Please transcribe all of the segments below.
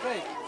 Great.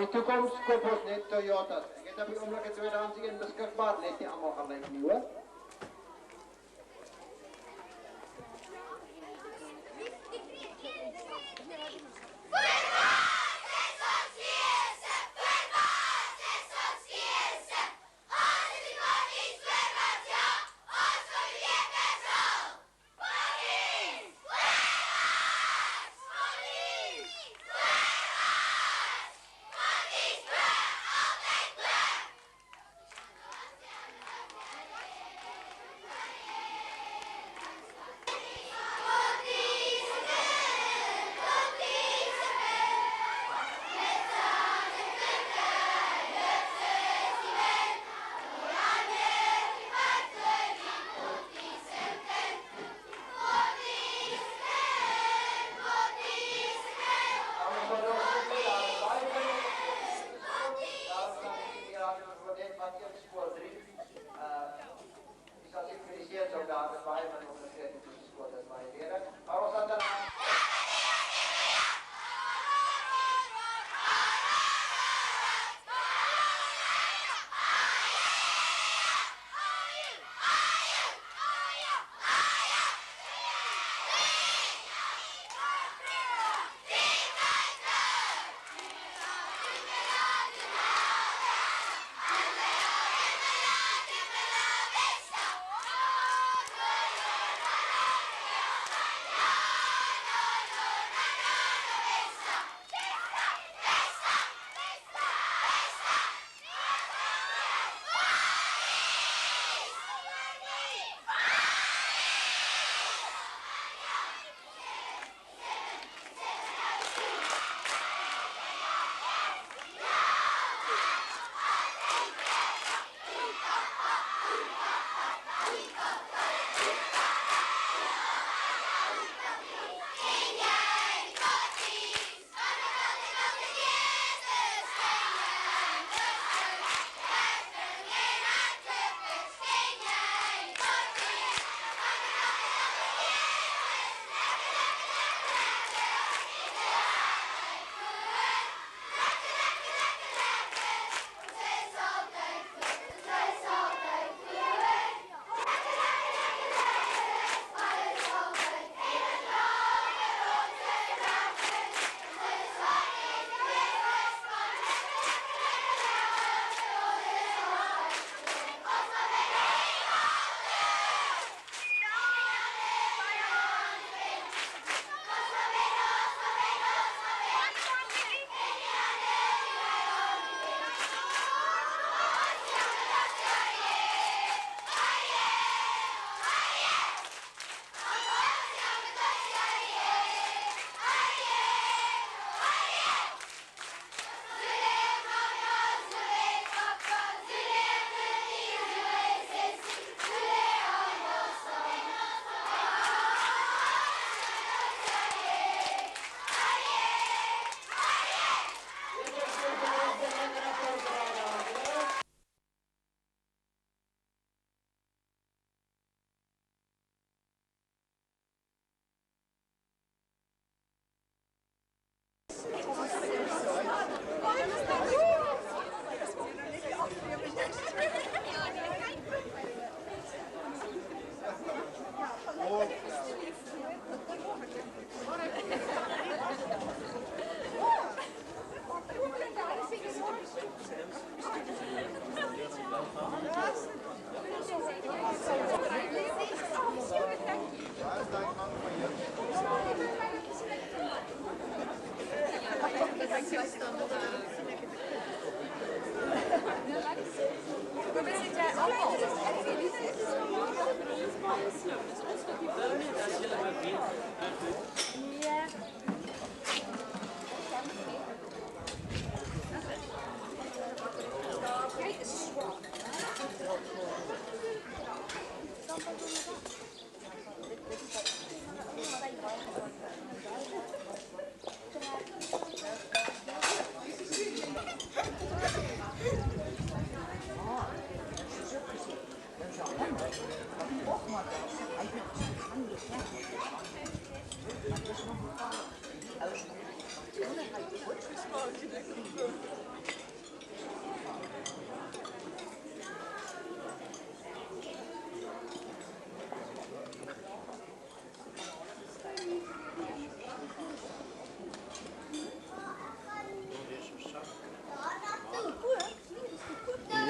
Die toekoms koop ons net Toyotas. Ek het op die oomblik 'n tweedehandse een beskikbaar, net nie almal gaan lyk nie, hoor.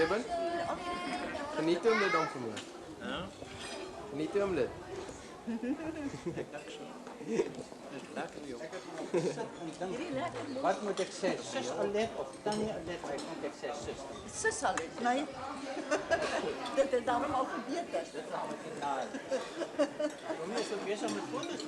Eben? Geniet om dit dan vanmôre. Ja? Geniet om dit. Lekker joh. Wat moet ik zeggen? Zus alleen of Tanja alleen? Maar ik moet ik zeggen zus. Zus alleen? Nee. Dat is daarom al gebeurd. Dat is allemaal finaal. Waarom is het bezig met foto's?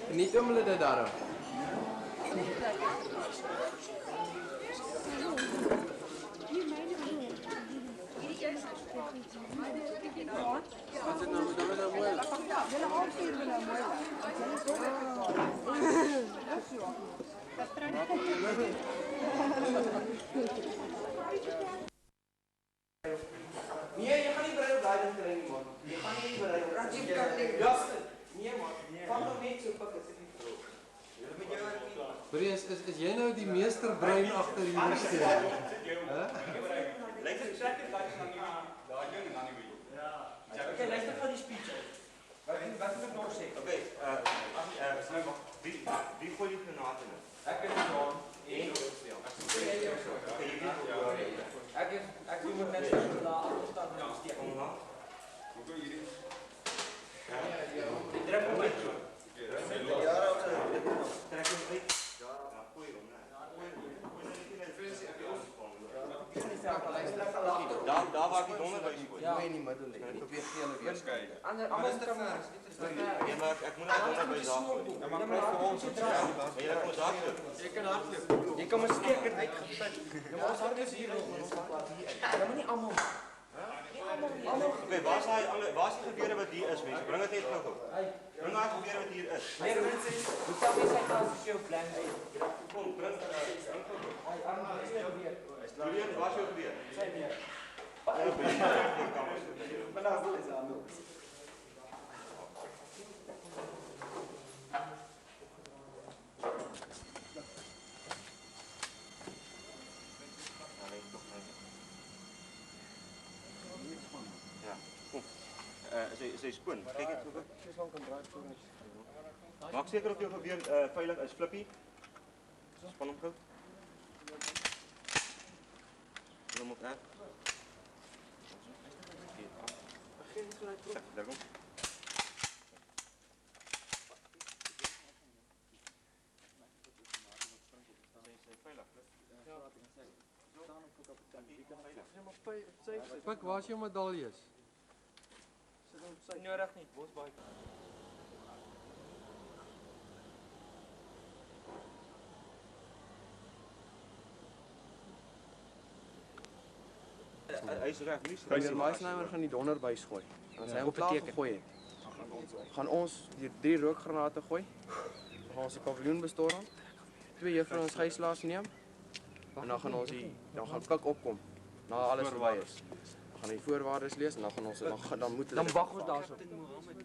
Geniet om hulle dit daarom. Wat is nou met de muela? Nee, je gaat niet bereid op rijden kry nie man. Je gaan nie bereid op. Ja, nee man. Van nog net so pak as ek nie vroeg. Brian, is jy nou die meesterbrein agter hierdie storie? Hæ? Lyk dit trek dit daai aan daai ding en dan nie weer. Ja. Okay, luister gou die speech uit. Wat moet ek nog sê? Okay, sny maar wie gooi die granate in? Ek is John En ek doen met net so daar afstand en steek. kom maar. Hoe doen hierdie? Die druk hom uit. Ja, dat is Trek hom uit. Ja, gooi hom net. Daar waar die donder by gooi. Ja, in die middel lê. Probeer gee hulle weer skei. Almal kan maar. Ja, maar ek moet net donder by daar gooi. Ja, maar kry vir ons. Maar jy moet daar gooi. Jy kan hardloop. Jy kan maar steek en uitgesit. Ja, maar ons hart is hier rond ons plat hier. Ja, maar nie almal. Okay, waar is die gebeure wat hier is mense? Bring dit net gou. Bring daai gebeure wat hier is. Meer mense, hoe kan jy sy kans vir jou plan hê? Kom, bring dit daar. Ai, arm, is net weer. Julian, waar is jou gebeure? Sy meer. vanaf is aan. Ja, kom. Sy spoon. Kyk net hoe. Maak seker of jou geweer veilig is, Flippie. Span hom gou. Hom op reg. Begin gelyk terug. Daar kom. Pik, waar is jou medaljes? Sit nodig nie, bosbaai. Hy is reg, nie. Meneer Meisneimer gaan die donder bys gooi. As hy hom klaar gegooi het. gaan ons die 3 rookgranate gooi. Dan gaan ons die paviljoen bestorm. 2 juffrouens gijslaers neem. En dan gaan ons dan gaan Pik opkom na alles verby is. Dan gaan die voorwaardes lees en dan gaan ons dan moet hulle Dan wag ons daarso.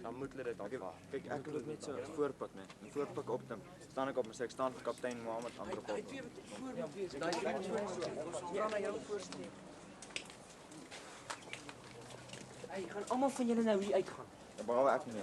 dan moet hulle dit aanvaar. Kyk, ek loop net so voorpad, man. En voorpad opneem. Staan ek op my sê ek staan vir kaptein Mohammed Amrapop. Daai drie moet so. Ons vra na jou voorstel. Hey, gaan almal van julle nou hier uitgaan. Behalwe ek nie.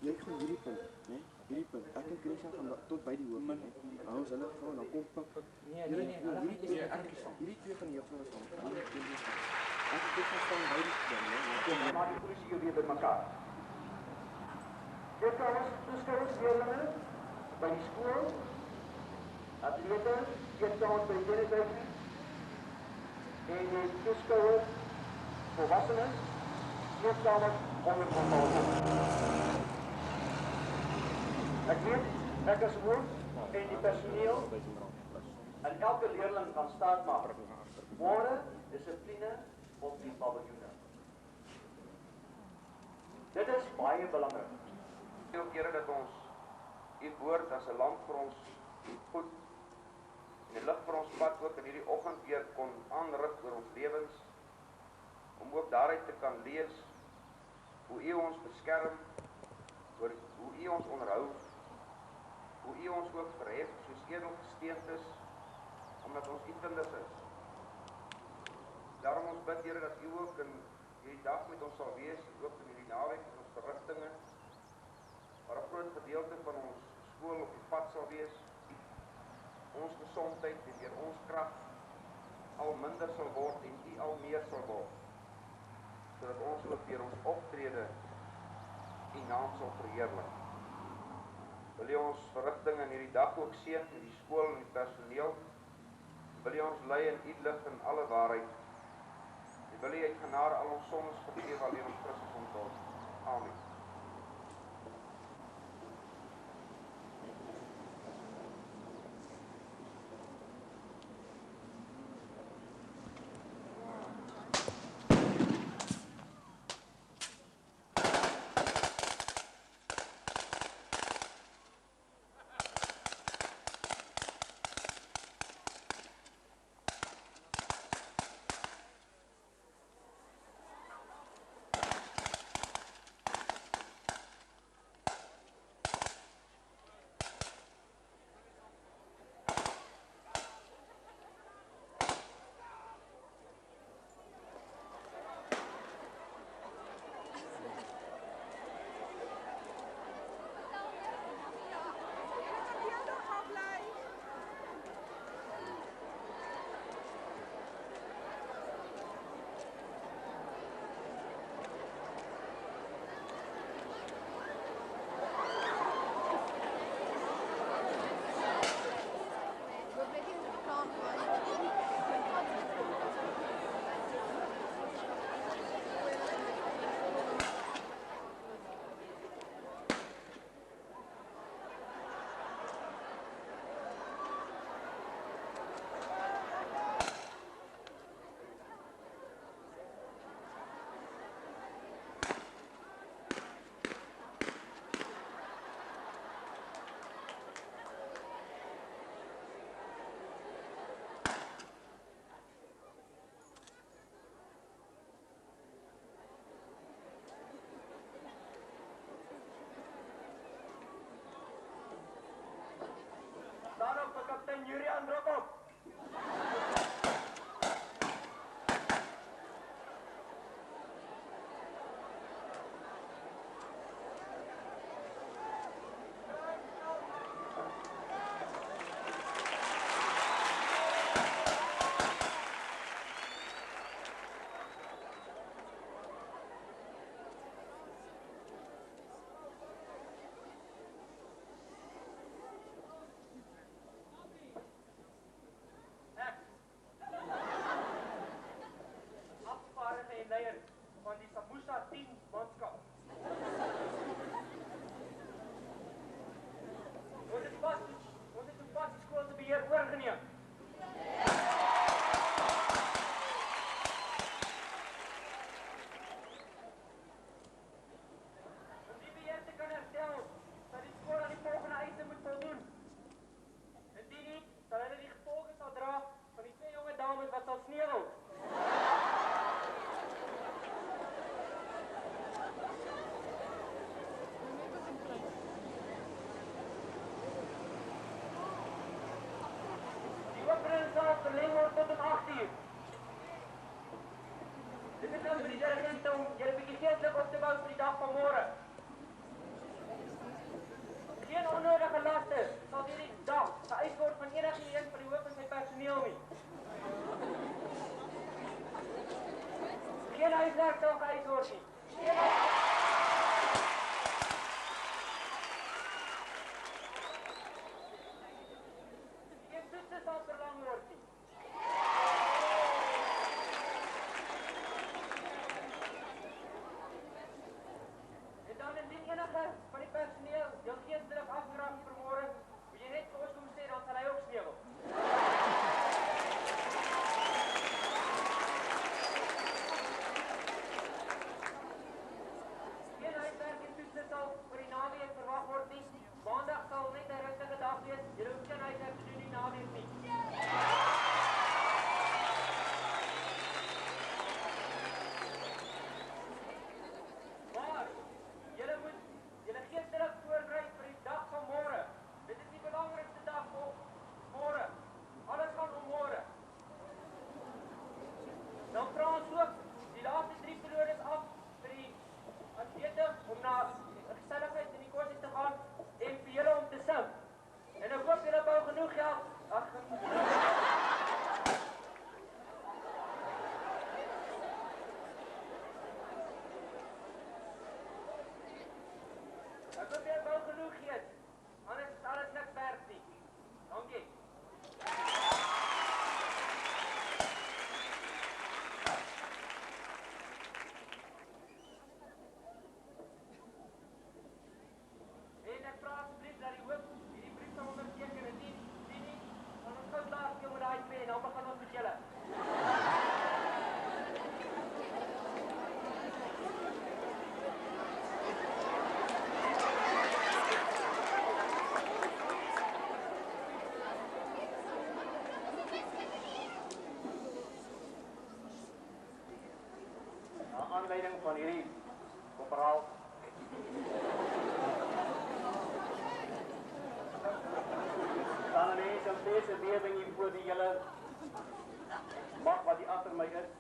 Jy gaan hierdie punt, né? Hierdie punt. Ek en Chris gaan tot by die hoof, né? Hou ons hulle gevra dan kom Pik. Hierdie twee van die juffrouens gaan. Ek het dit verstaan by die ding, né? Kom maar die polisie weer by mekaar. Dit kan ons toeskouers leerlinge by die skool. Atlete, dit kan ons by die tennishuis. En die toeskouers volwassenes, dit kan ons onder controle. Ek weet, ek as hoof en die personeel en elke leerling kan staat maak. Môre dissipline op die paviljoene. Dit is baie belangrik. Veel kere dat ons die woord as 'n lamp vir ons voet en die lig vir ons pad ook in hierdie oggend weer kon aanrig oor ons lewens, om ook daaruit te kan lees hoe U ons beskerm, hoe U ons onderhou, hoe U ons ook verhef soos edelgesteentes, omdat ons U kinders is. Daarom ons bid, Here, dat U ook in hierdie dag met ons sal wees, ook in hierdie naweek met ons verrigtinge, waar 'n groot gedeelte van ons skool op die pad sal wees, ons gesondheid en deur ons krag al minder sal word en U al meer sal word, sodat ons ook deur ons optrede U naam sal verheerlik. Wil U ons verrigtinge in hierdie dag ook seën met die skool en die personeel. Wil U ons lei in U lig en alle waarheid. En wil U uit genade al ons sondes vergewe alleen om Christus onthou. Amen. Kaptein Yuri Andropov. ons het sopas die skool se beheer oorgeneem. Om die beheer te kan herstel, sal die skool aan die volgende eise moet voldoen. Indien nie, sal hulle die gevolge sal dra van die 2 jonge dames wat sal sneeuwel. Verleng word tot om 8 uur. Dit is nou vir die dirigent om julle bietjie geestelik op te bou vir die dag van môre. Geen onnodige laste sal hierdie dag geëis word van enige een van die hoof en sy personeel nie. Geen huiswerk sal geëis word nie. Geen toetse sal verlang word nie. Van die personeel, jou geestelik afgeraak vir môre, moet jy net vir ons kom sê, dan sal hy ook sneeuwel. Geen huiswerk en toetse sal vir die naweek verwag word nie. Maandag sal net 'n rustige dag wees, jy hoef geen huiswerk te doen die naweek nie. Aanleiding van hierdie operaal dan ineens een deze bewing hier voor die hele mag wat die achter my is.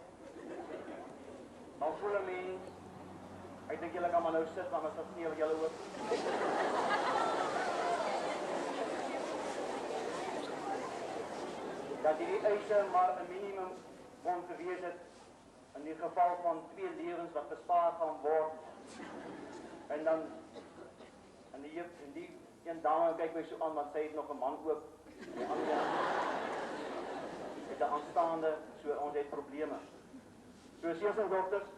Dan voel ek my, ek dink julle kan maar nou sit, want as sneeuw julle ook. Dat hierdie eise maar een minimum kon gewees het in die geval van 2 lewens wat bespaar gaan word. En dan in die een dame kyk my so aan, want sy het nog 'n man ook. Die ander het 'n aanstaande, so ons het probleme. So seuns en dogters,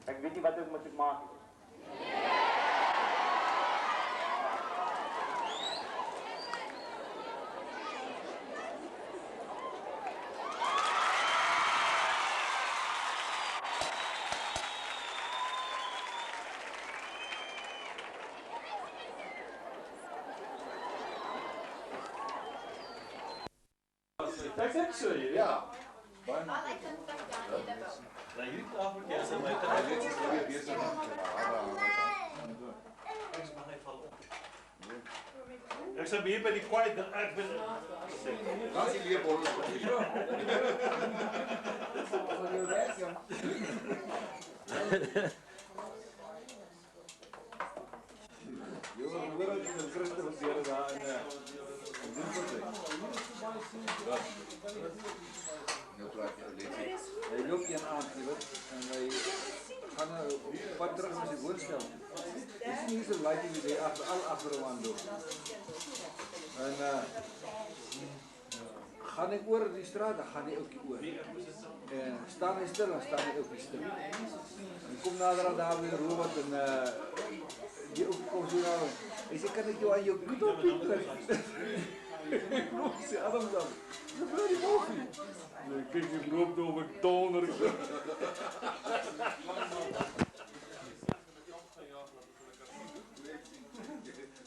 ek weet nie wat ek moet maak nie. Ek sê so hier, ja. Baie Maar ek dink dat jy dit wel. Nou hierdie Afrika is my tyd net so weer besig met ek sê hier by die kwaliteit dat ek ben dan sien jy bol. Van jou werk jong. Jy hoor jy die Christus hier daar in Hij loopt je aan, en hij gaat op pad terug naar zijn woonstel. Het is niet zo lijkt die hij achter hem aan doet. En ga ik oor die straat, dan ga ik ook oor. En staan hij stil, dan staan hij ook niet stil. En kom nader aan daar weer Robert en Die kom so nou. Hy sê kan ek jou aan jou knoppie druk? Sê Adam dan. Dis baie mooi. Nee, kyk jy loop nou op 'n donder.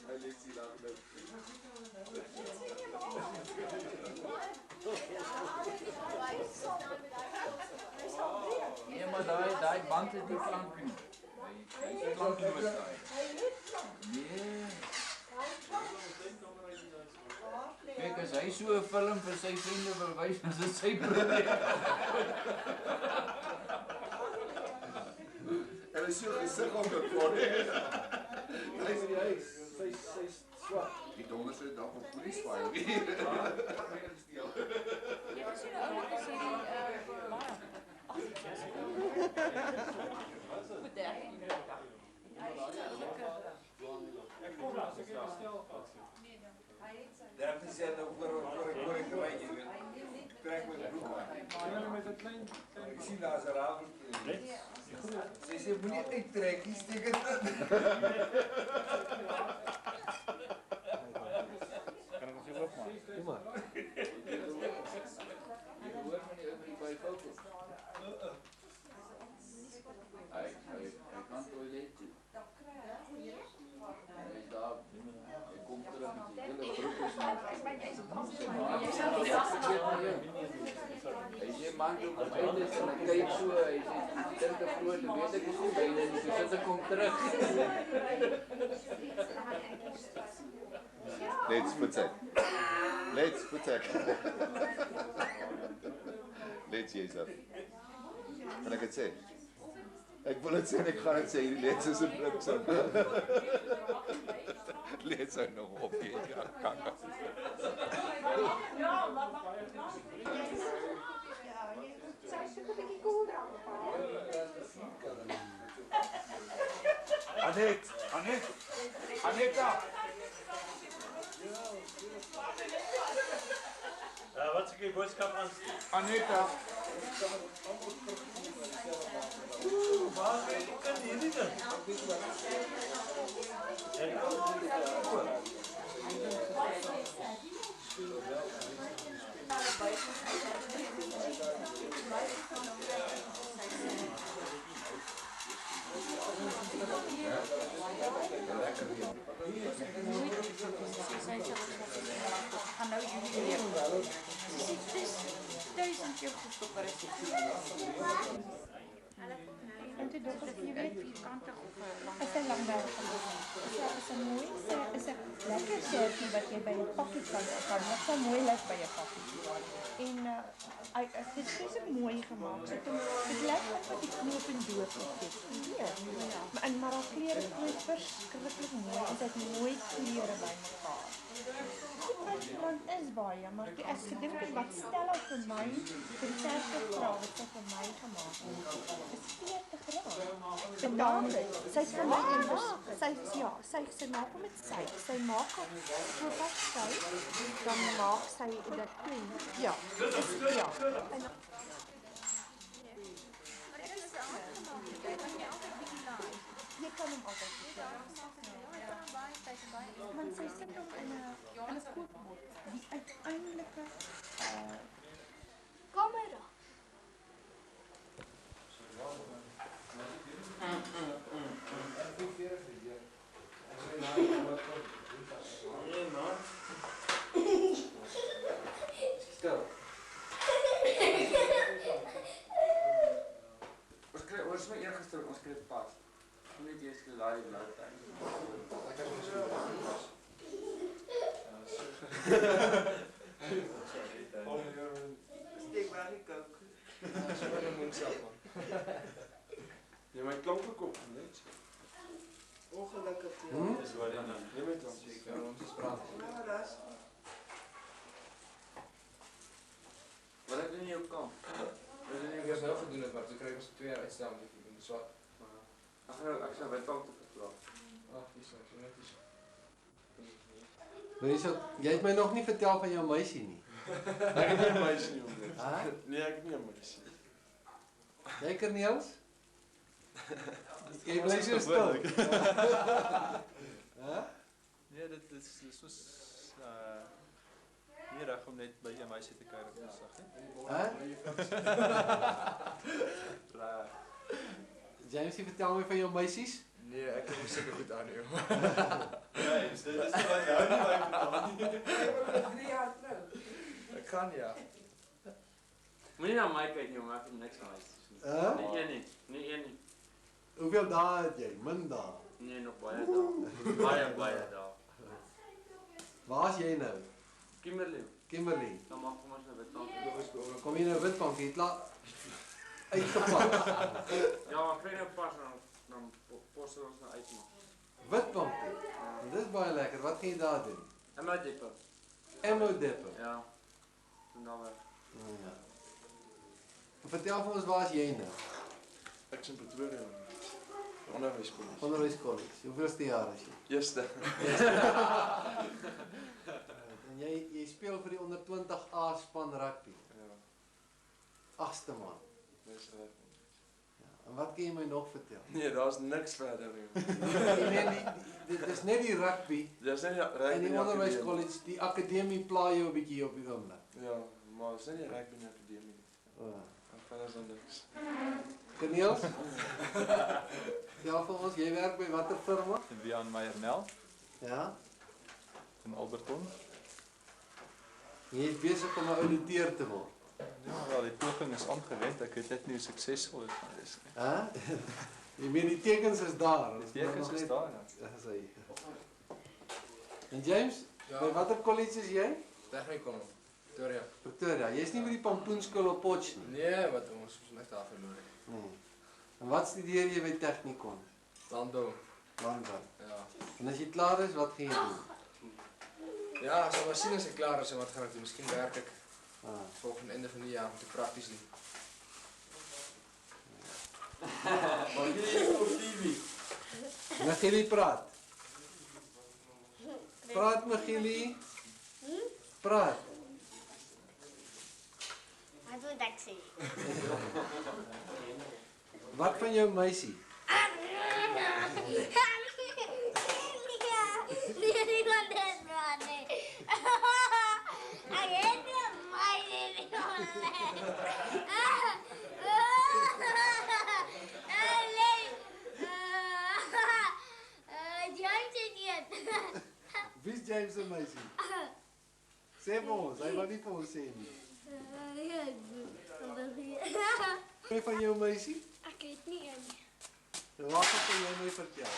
Hy lê sien daar nou. Nee, maar daai band het nie klank nie. Hy klankloos daai. Nee. Kyk, as hy so 'n film vir sy vriende wil wys, dan is dit sy probleem. En hy so gesig om dit voor. Hy sê hy sy swak. Die donder sit dalk op polisie file. Jy was hier nou ook gesê Goed hè? Daar het sy nou voor ek kry jy weet. Trek my broek aan. Ja, met 'n klein ek sien daar's 'n raam. Sy sê moenie uittrek nie, steek dit in. Kan ek ons oopmaak? Kom maar. Jy hoor van die ou by die foto. Hy kan toilet toe. Hy is daar. Hy kom terug met die hele broek is nog. Hy sê man, jy kom uit en hy kyk so, hy sê dink te groot, weet ek is nie byna nie, so sit ek kom terug. Let's put it. Let's Jesus. Kan ek dit sê? Ek wil dit sê en ek gaan dit sê, hierdie let's is 'n bliksem. Let's ou nog op hier. Ja, kaka. Aneta. Wat is die boodskap aan? Aneta. Waar kan jy dit doen? Gaan nou jullie weer. Het is 1000 keer goedkoper as En toe dink ek jy weet vierkantig of is 'n langwerpige is 'n mooi is 'n lekker shirtie wat jy by 'n pakkie kan wat so mooi lyk by 'n pakkie. En dit is so mooi gemaak. Dit lyk of die knoop en doop is. Ja. Maar haar klere is verskriklik mooi en dit het mooi kleure by mekaar. Want is baie, maar as ek dink wat Stella vir my vir die kerse vrou wat sy vir my gemaak het, is 40 rand. Sy maak dit. Sy vir my sy maak hom met sy maak hom so wat sy dan maak sy dit klein. Ja. En jy kan hom altyd want sy sit hom in 'n kookbord. Die uiteindelike kamera. Stil. Ons my eergister ons kry pas. Hoe net jy skryf daai blad uit. Steek maar nie kook. Dis maar 'n moonself man. Jy my klompe kop net. Ongelukkig. Dis waar dan. Jy my klompe. Seker ons spraak. Ja, das. Wat het in jou kamp? Ek het nou gedoen het, maar toe kry ek ons 2 jaar uitstel met die swat. Ek sal by kamp te verklaar. Ag, dis net is. Maar jy het my nog nie vertel van jou meisie nie. Ek het nie 'n meisie nie om dit. Hæ? Nee, ek het nie 'n meisie. Jy Corneels? Jy bly so stil. Hæ? Nee, dit is soos nie reg om net by 'n meisie te kuier op 'n Dinsdag nie. Hæ? James, jy vertel my van jou meisies? Nee, ek het seker goed aan jou. Nee, dit is nie wat jy hou nie by vertel nie. Jy 3 jaar trou. Ek kan ja. Moenie na my kyk nie, maar ek het niks van huis. Hæ? Nie een nie, nie een nie. Hoeveel dae het jy? Min dae. Nee, nog baie dae. Baie dae. Waar's jy nou? Kimberley. Kimberley. Dan mag kom ons nou Witbank. Kom jy nou Witbank? Jy het laat uitgepak. Ja, maar kry nou pas dan pos ons nou uitmaak. Witbank. Dis baie lekker. Wat gaan jy daar doen? Emma Dipper. Emma Dipper. Ja. En dan weg. Ja. Vertel vir ons, waar's jy nou? Ek is in Pretoria. Onderwyskollege. Onderwyskollege. Hoeveelste jaar is jy? Eerste. En jy speel vir die onder 20A span rugby. Ja. 8ste man. Dis reg. Ja. En wat kan jy my nog vertel? Nee, daar's niks verder nie. Dit is net die rugby. Dis net rugby. En die onderwyskollege, die akademie pla jou 'n bietjie op die oomblik. Ja, maar dis nie rugby in die akademie nie. Oh. Verder is dan niks. Corneels? Ja, vir ons, jy werk by watter firma? Wiaan Meyernel Ja. in Alberton. Jy is besig om 'n ouditeur te word. Ja, wel, die poging is aangewend. Ek weet net nie hoe suksesvol dit gaan wees nie. Hæ? Jy meen die tekens is daar. Die tekens is daar, ja. Dis hy. En James, by watter kollege is jy? Technikon. Pretoria. Pretoria. Jy's nie by die Pampoenskool op Potch nie. Nee, wat ons net daar verloor. Nee. En wat studeer jy by Technikon? Landbou. Landbou. Ja. En as jy klaar is, wat gaan jy doen? Ja, so maar sien as ek klaar is en wat gaan ek doen? Miskien werk ek Ah. volgende einde van die jaar te prakties doen. Maar jy op TV. Michieli praat. Praat Michieli. Praat. Wat moet ek sê? Wat van jou meisie? Nee, nie van dit praat nie. Ek het nie my nie van James het dit. Wie is James se meisie? Sê vir ons, hy wou nie vir ons sê nie. Wie van jou meisie? Ek weet nie een. Wat kan jy my vertel?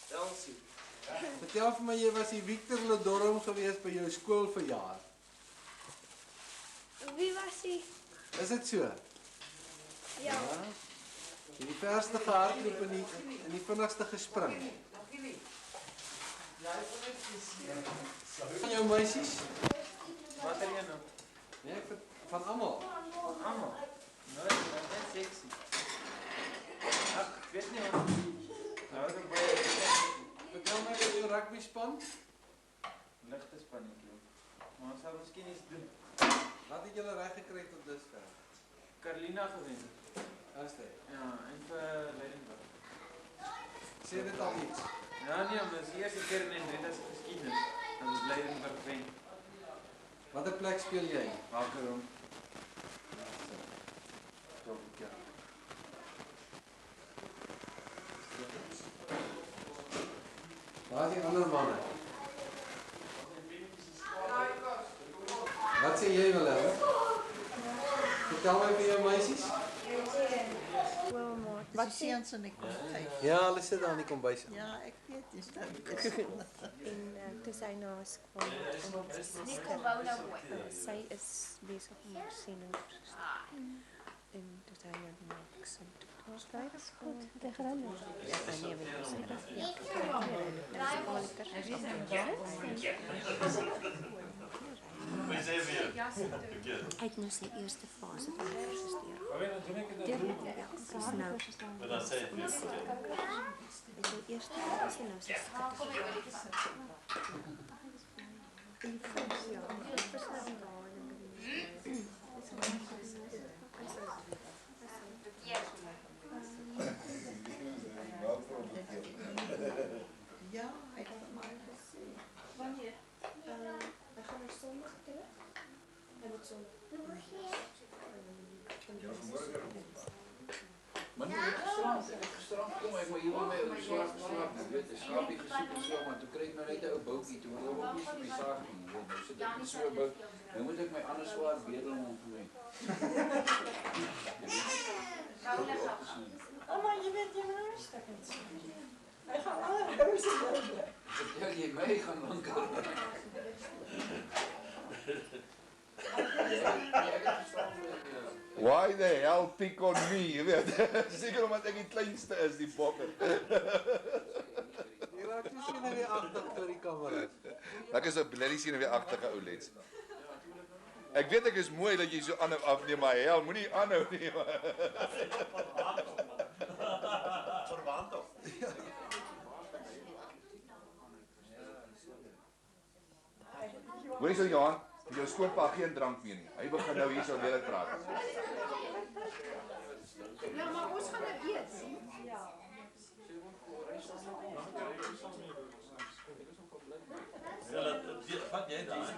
Elsie. Vertel vir my, jy was die Victor Ledorm gewees by jou skoolverjaar. Wie was hy? Is dit so? Ja. Jy die verste gehardloop in die vinnigste gespring. Van jou meisies? Wat er een? Nee, van almal. Almal. Nou, net seksie. Ek weet nie wat nou ek baie Vertel my oor jou rugby span. ligte spannetjie. Maar ons sal miskien iets doen. Wat het julle reg gekry tot dusver? Carolina gewen. Is dit? Ja, en vir Leidenburg. Sê dit al iets? Ja nee, maar dis die eerste keer in Rita se geskiedenis dat Leidenburg wen. Watter plek speel jy? Welkom. Waar is die ander manne? Wat sê jy Willem? Vertel my vir jou meisies. Wat seuns en ek kom kyk. Ja, hulle sit daar in die kombuis. Ja, ek weet dis dan. En toe sy na skool Nie kom wou nou mooi. sy is besig om haar siening te en toe sy nou maak sy was baie goed te gaan. Ja, nee, weet jy seker. Hy het nou sy eerste fase van die kursus deur. Dis nou. Maar dan sê jy Dis die eerste fase nou sy Gisterand kom ek maar hier met my ou swart geslaap, jy weet, 'n skaapie gesoek en so, maar toe kry ek nou net 'n ou boutjie toe, hoor ek nie vir my saak nie, jy weet, nou sit ek in so 'n bout, nou moet ek my ander swart bedel om vir my. Ouma, jy weet jy moet rustig en so. Hy gaan alle rouse loop. Vertel jy my gaan wankel. Why the hell pick on me, jy weet? Seker omdat ek die kleinste is, die bokker. Jy raak nie sien weer agter vir die kamera. Ek is 'n blerrie sien weer agterge ou lets. Ek weet ek is mooi dat jy so aanhou afneem, maar hel, moenie aanhou nie. Verband of. Hoorie so Johan, jou skoonpa geen drank meer nie. Hy begin nou hier so weer praat. Ja, maar ons gaan dit eet, sien? Ja. Wat jy daar?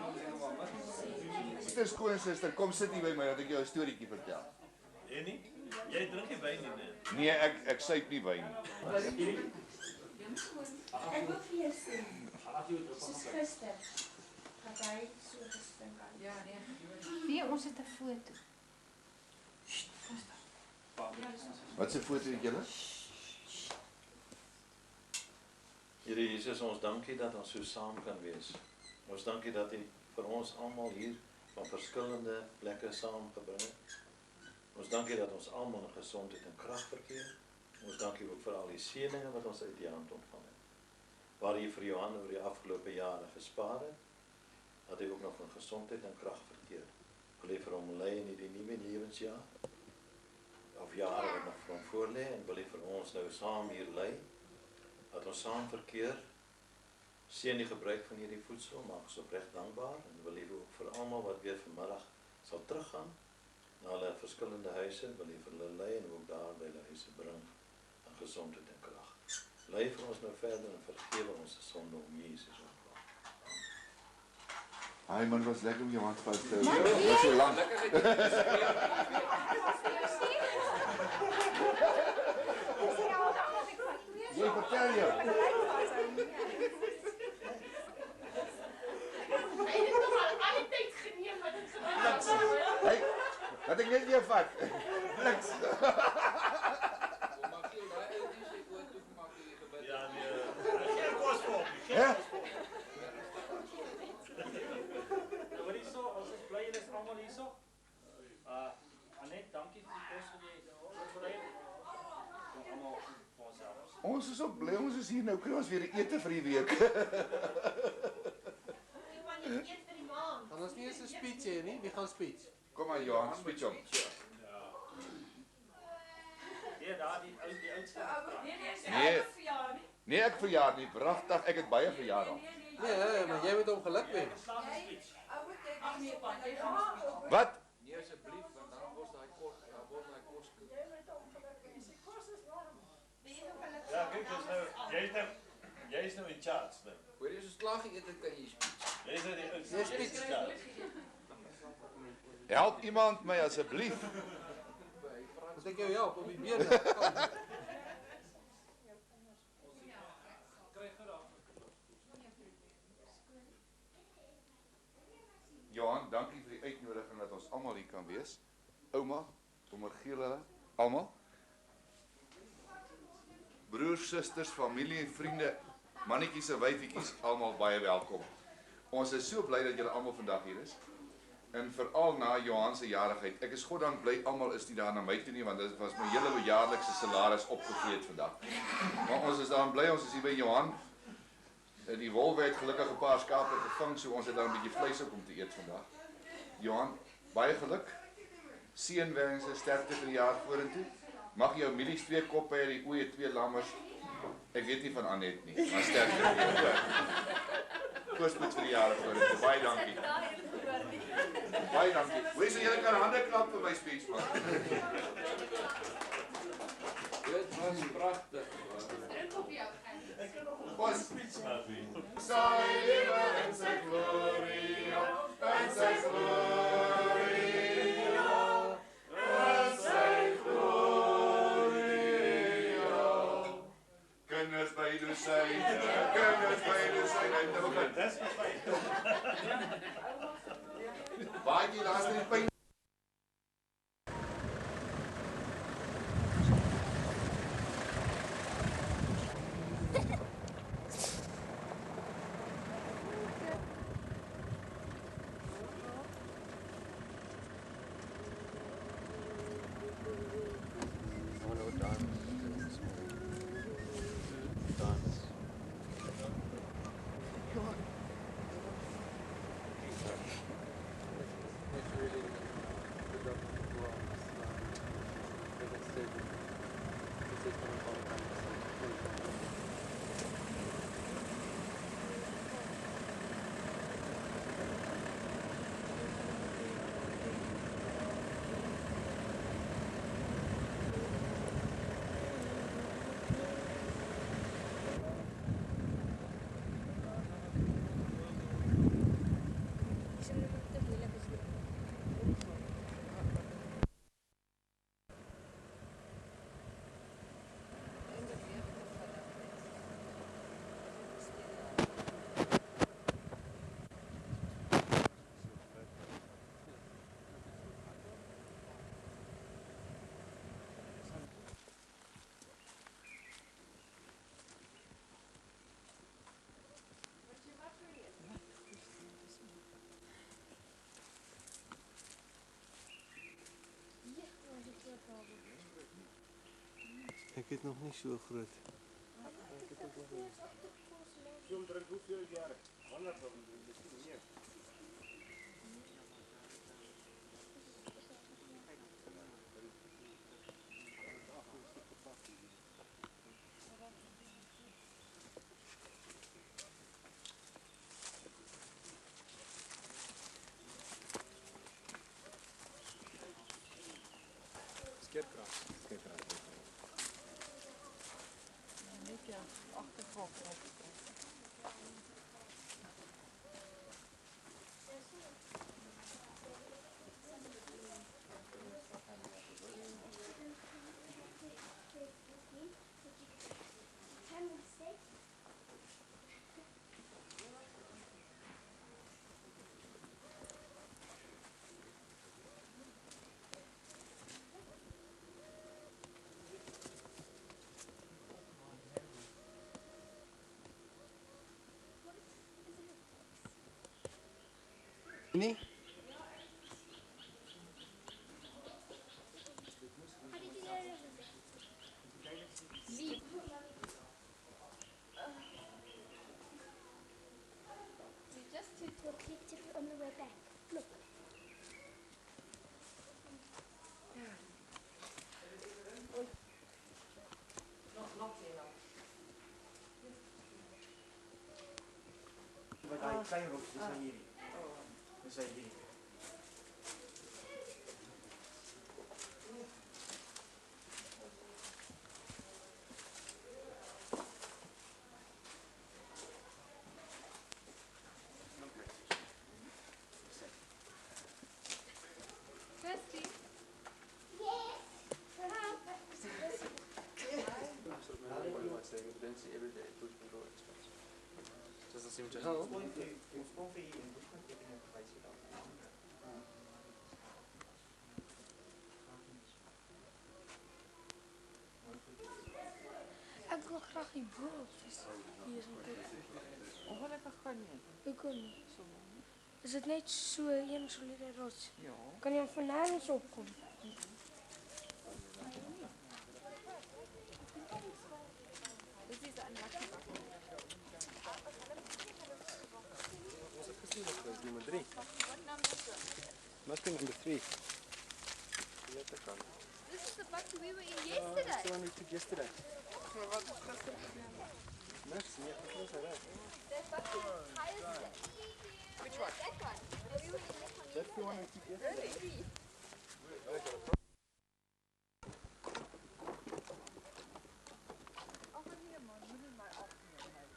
Skoonsister, kom sit hier by my dat ek jou 'n storieetjie vertel. En nie? Jy drink nie wyn nie, nee. Nee, ek suip nie wyn nie. Ek wil vir jou sê, soos gister, dat hy so gestink het. Ja, nee. Wie, ons het 'n foto. Wat 'n foto het julle? Here Jesus, ons dankie dat ons so saam kan wees. Ons dankie dat U vir ons almal hier van verskillende plekke saamgebring het. Ons dankie dat ons almal in gesondheid en krag verkeer. Ons dankie ook vir al die seëninge wat ons uit U hand ontvang het. Waar U vir Johan oor die afgelope jare gespaar het, dat hy ook nog in gesondheid en krag verkeer. Wil U vir hom lei in hierdie nuwe lewensjaar, of jare wat nog vir hom voorlê, en wil U vir ons nou saam hier lei, dat ons saam verkeer. Seën die gebruik van hierdie voedsel, maak ons opreg dankbaar, en wil U ook vir almal wat weer vanmiddag sal teruggaan na hulle verskillende huise, wil U vir hulle lei en ook daar by hulle huise bring aan gesondheid en krag. Lei vir ons nou verder en vergewe ons se sonde om Jesus ontwil. Ai man, was lekker om jou hand vas te hou. Dit was so lank. Jy vertel jou. Hey, dat ek net weer vat. Niks. Ja, nee. Geen kos vir hom nie. Hè? Nou wat hierso, ons is bly julle is almal hierso. Anet, dankie vir die kos wat jy voorberei het. Almal vir onsself. Ons is op bly, ons is hier nou, kry ons weer ete vir die week. Dan ons nie eens 'n speech hê nie, wie gaan speech? Kom maar Johan, speech op. Ja, daar die oudste. Nee. Nee, ek verjaar nie, pragtig, ek het baie verjaar al. Nee, maar jy moet hom geluk wens. Wat? Nee, asseblief, want dan word daai kos, Ja, kyk, jy's nou in charge nou. hoor jy so slaag eet dit kan jy speech. Jy's nou die Nee, speech. Help iemand my asseblief. Moet ek jou help op die bene? Kom. Johan, dankie vir die uitnodiging dat ons almal hier kan wees. Ouma, ouma Giele, almal. Broers, susters, familie en vriende, mannetjies en wyfietjies, almal baie welkom. Ons is so bly dat julle almal vandag hier is. En veral na Johan se jarigheid. Ek is goddank bly almal is nie daar na my toe nie, want dit was my hele jaarlikse salaris opgevreet vandag. Maar ons is daar bly, ons is hier by Johan. Die wolwe het gelukkig 'n paar skape gevang, so ons het daar 'n bietjie vleis op om te eet vandag. Johan, baie geluk. Seënwense, sterkte vir die jaar vorentoe. Mag jou milies 2 koppe hê, die oeye 2 lammers. Ek weet nie van Anet nie, maar sterkte vir jou. Voorspoed vir die jaar vorentoe. Baie dankie. Baie dankie. Hoe so julle kan hande klap vir my speech man. Dit was pragtig. Ons sy lewe en sy glorie, en sy glorie, en sy glorie. dosyne, kinders by dosyne. En dan begin. Dis fyn. Baie laaste die pyn. Ek het nog nie so groot. So omtrent hoeveel jare? 100 of miskien meer. Skeerkraas. Net ja, agterkop. Nee. We just took the picture on the way back. Look. Wat daai klein rok, dis van hierdie. Dis hy hierdie. Kirsty? Just as him just. Ek wil graag die broodjes hier in kyk. Ongelukkig kan nie. Hoe kan nie? Is dit net so een soliede rots? Ja. Kan jy van nêrens opkom? Dis is 'n lekker bak. Ons het gesien dat dit nummer 3. Wat number is dit? Must be number 3. This is the bus we were in yesterday. The one we took yesterday. Maar wat is gister? Niks, nee, ek het nie That bus is higher than Which one? that one. We were in that one. That's the one we took yesterday. Really? Ag nee man, moenie my afneem nie.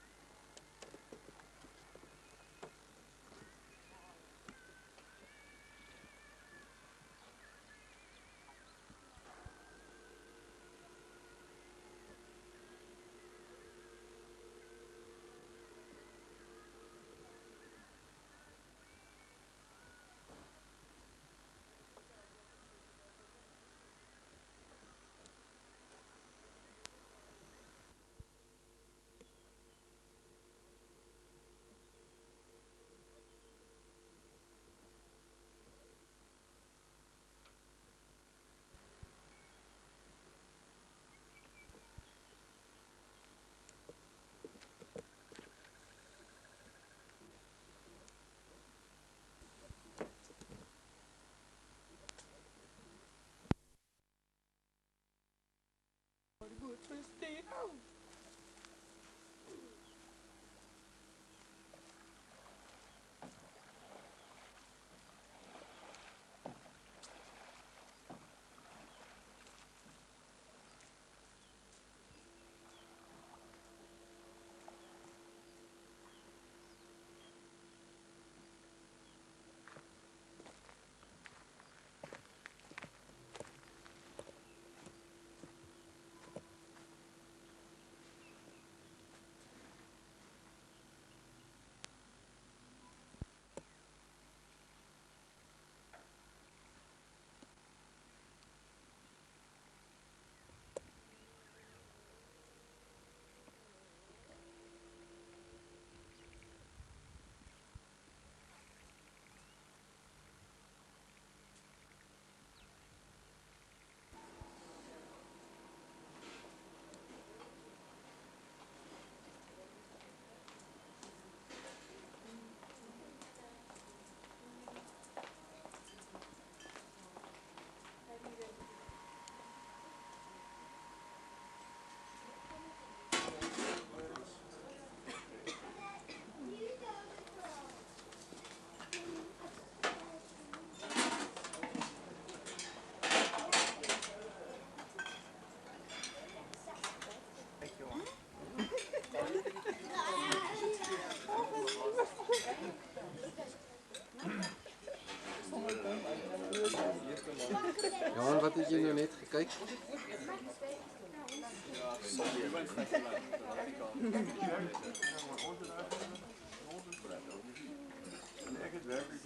kyk.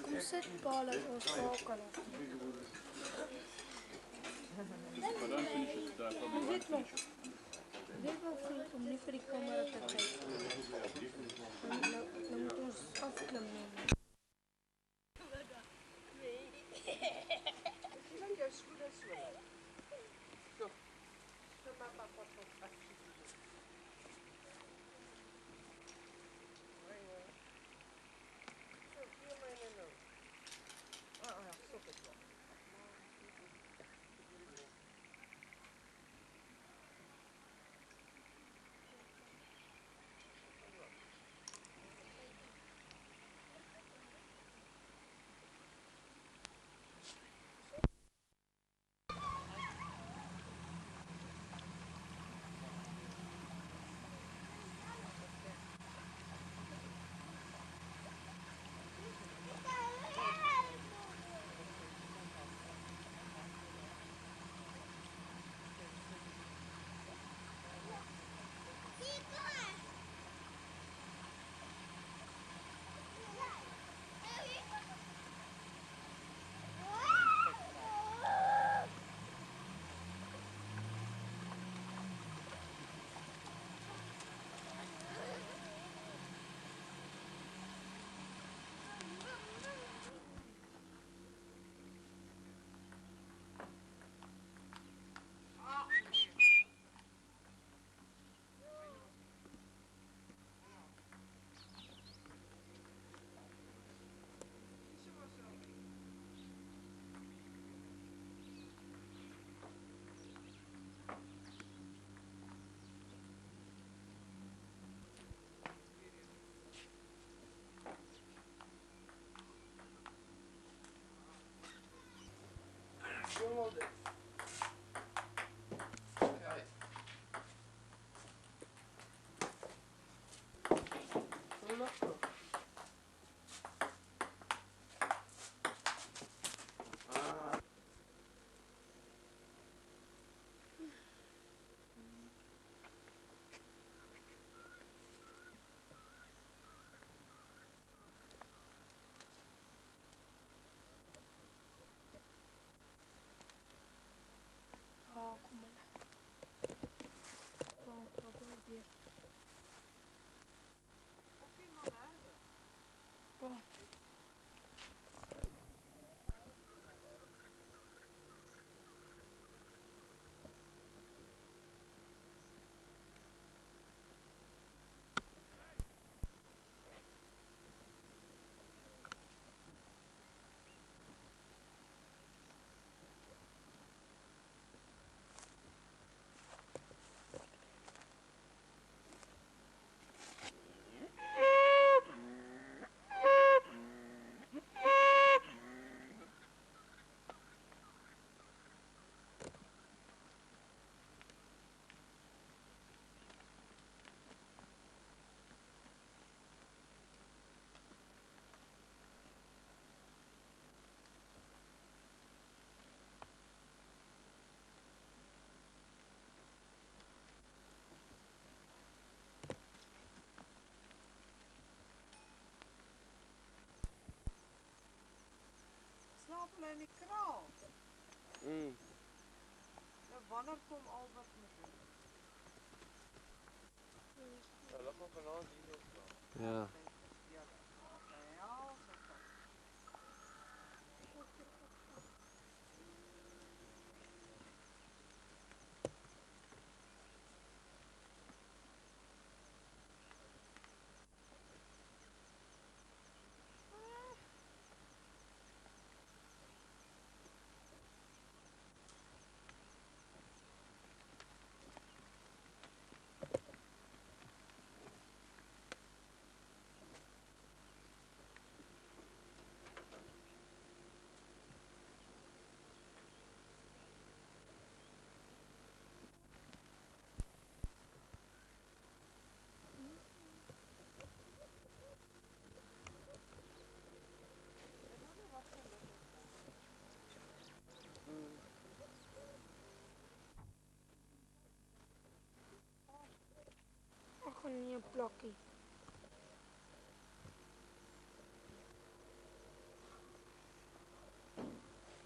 Hoe sit Paul dat ons skakel? Weet nog. Dit wel goed om nie vir die kamera te kyk. Nou moet ons afklim neem. Slaap hulle in die kraal? Nou wanneer kom Albert met hulle? Hulle gaan vanaand hier slaap. Ja. van nie 'n plokkie.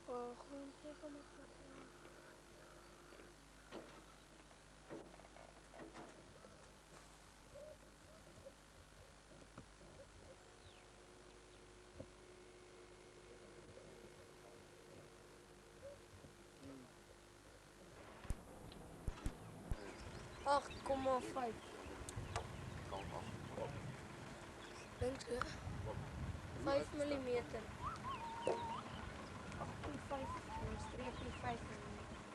Oh, gewoon even met Ach, kom maar 5. Dink so. 5 mm. 8.5, ons 3.5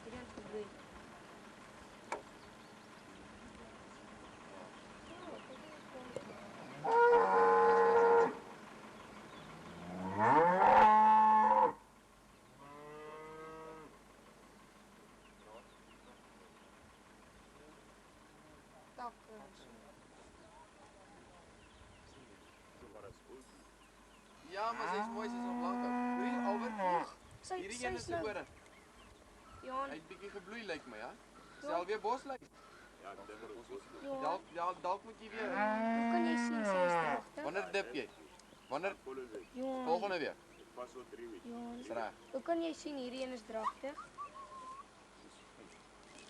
hierdie het gebloei. Ja, maar sy is mooi, sy is nog lank. Hoor jy Albert? Hierdie een is se ore. Johan. Hy het bietjie gebloei lyk my, ja. Sy alweer boslyk. Ja, ek dink dit bos. Dalk moet jy weer. Hoe kan jy sien sy is dragtig? Wanneer dip jy? Wanneer? Johan. Volgende week. Pas so 3 weke. Johan. Dis reg. Hoe kan jy sien hierdie een is dragtig?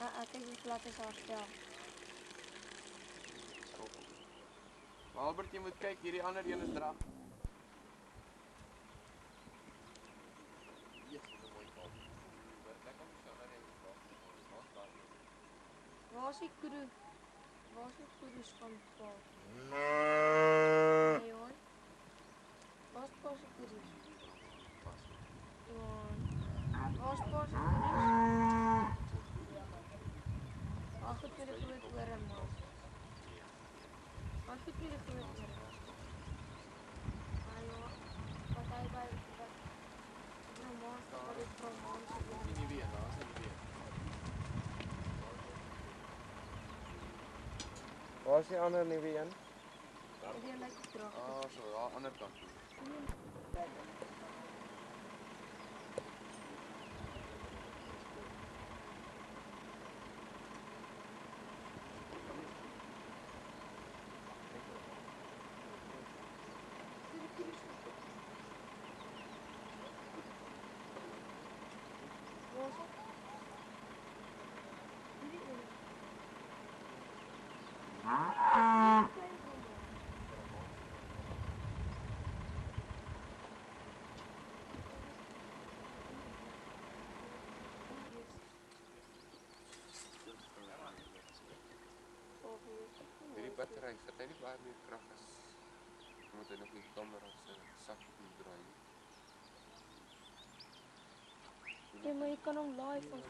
Ek kyk hoe plat is haar stel. Albert, jy moet kyk, hierdie ander een is dragtig. Waar is die kudu? Waar is die kudu's van pa? Nee, Johan. Waar is pa se kudu's? Johan. Waar is pa se kudu's? Waar goed met die groot ore, man? Waar goed met die groot ore? Johan. Wat hy by... Nou, man, wat is van man se ore? Dis nie weer, daar is nie weer. Waar is die ander nuwe een? Die een lyk dragtig. Ah, so, daar ander kant. Hierdie battery, het hy nie baie meer krag as moet hy nog die kamera se sak moet draai. Ja, maar jy kan hom live van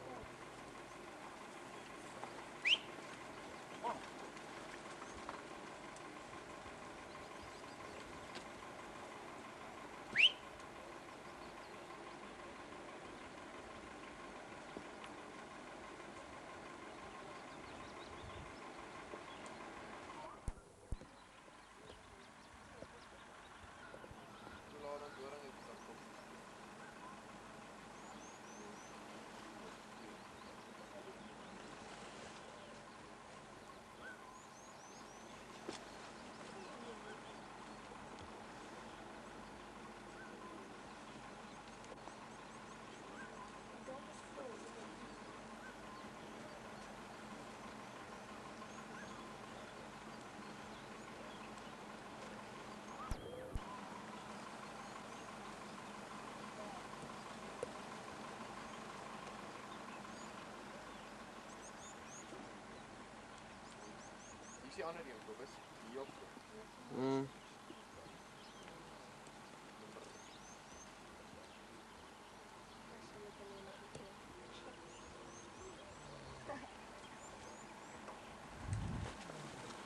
die ander een, Kobus, hier op.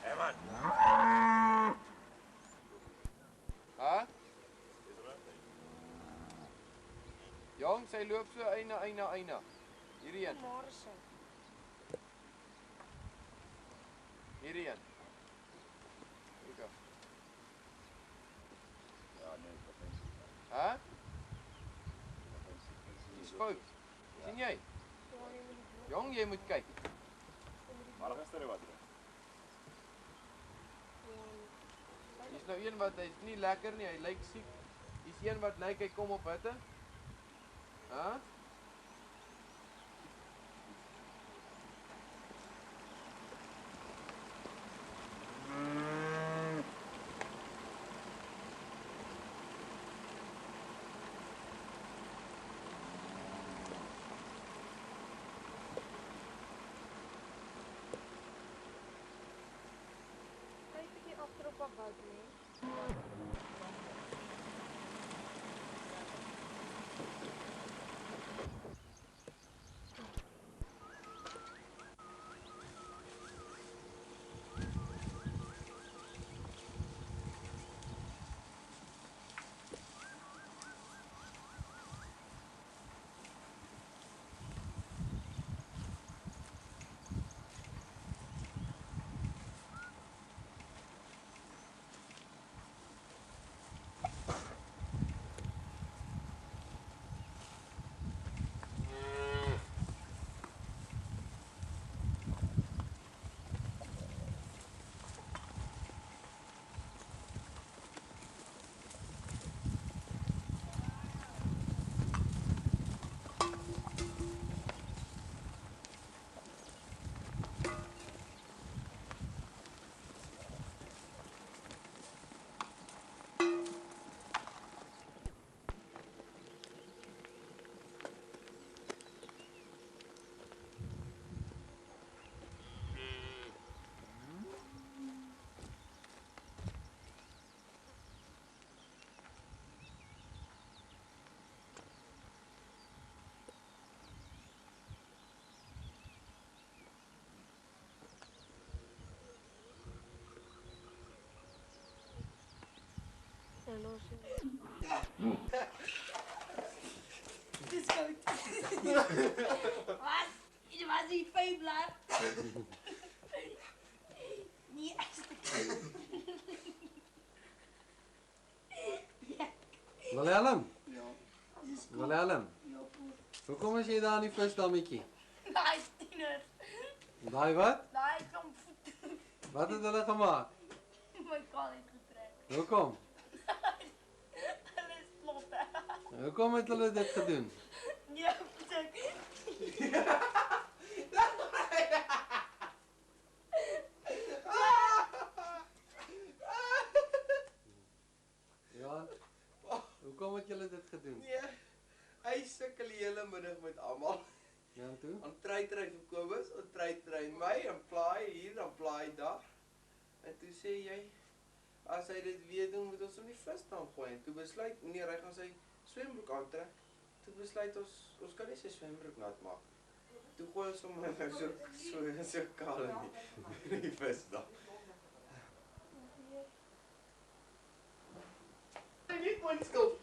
Hey man. Ha? Jong, sy loop so eina. Hierdie een. Hierdie een. Kyk. Ja, nee, patensie. Hæ? Dis fout. Sien jy? Jong, jy moet kyk. Maar is er wat? Hier's nou een wat hy's nie lekker nie, hy lyk siek. Hier's een wat lyk hy kom op hitte. Hæ? Kyk bietjie agterop op wat nie. Dis koud. Wat? Dit was die 5 blad. Nee, Malayalam? Ja. Malayalam? Ja. Hoekom is jy daar in die visdammetjie? Daai tiener. Daai wat? Daai klomp voet. Wat het hulle gemaak? My kaal het getrek. Hoekom? Hulle is kloppe. Hoekom het hulle dit gedoen? Nee, tik. Ja. Hoekom het julle dit gedoen? Nee, hy sukkel die hele middag met almal. Ja, en toe? Dan try vir Kobus, dan try my, dan plaai hier, dan plaai daar. En toe sê jy, as hy dit weer doen, moet ons hom die vis dan gooi. En toe besluit meneer, hy gaan sy swembroek aantrek. Toe besluit ons kan nie sy swembroek nat maak. Toe gooi ons hom nou so kaal in die vis dan. Niet mijn schuld.